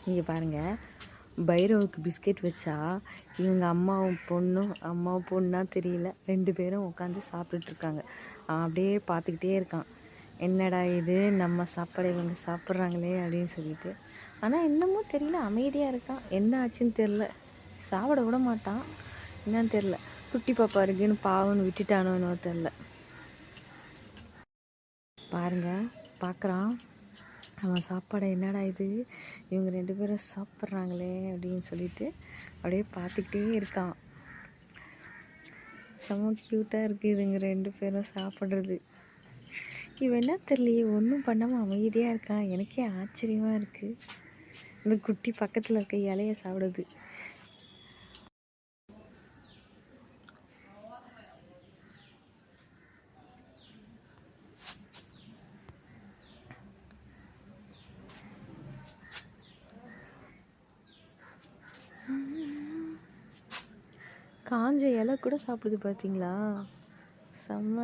இங்கே பாருங்கள், பைரவுக்கு பிஸ்கெட் வச்சா இவங்க அம்மாவும் பொண்ணா தெரியல, 2 பேரும் உட்காந்து சாப்பிட்டுட்ருக்காங்க. அப்படியே பார்த்துக்கிட்டே இருக்கான். என்னடா இது, நம்ம சாப்பாடு இவங்க சாப்பிட்றாங்களே அப்படின்னு சொல்லிட்டு. ஆனால் இன்னமும் தெரியல, அமைதியாக இருக்கான். என்ன ஆச்சுன்னு தெரில, சாப்பிட விட மாட்டான். என்னன்னு தெரில, குட்டி பாப்பா இருக்குன்னு பாவன்னு விட்டுட்டானோ என்னவோ தெரில. பாருங்க, பார்க்குறான் அவன் சாப்பாடை. என்னடா இது, இவங்க 2 பேரும் சாப்பிட்றாங்களே அப்படின்னு சொல்லிட்டு அப்படியே பார்த்துக்கிட்டே இருக்கான். செம்ம க்யூட்டாக இருக்குது இதுங்க 2 பேரும் சாப்பிட்றது. இவன் என்ன தெரியலையே, ஒன்றும் பண்ணாமல் அமைதியாக இருக்கான். எனக்கே ஆச்சரியமாக இருக்குது. இந்த குட்டி பக்கத்தில் இருக்க இலையை சாப்பிடுது. காஞ்ச இலை கூட சாப்பிடுது பார்த்தீங்களா, செம்ம.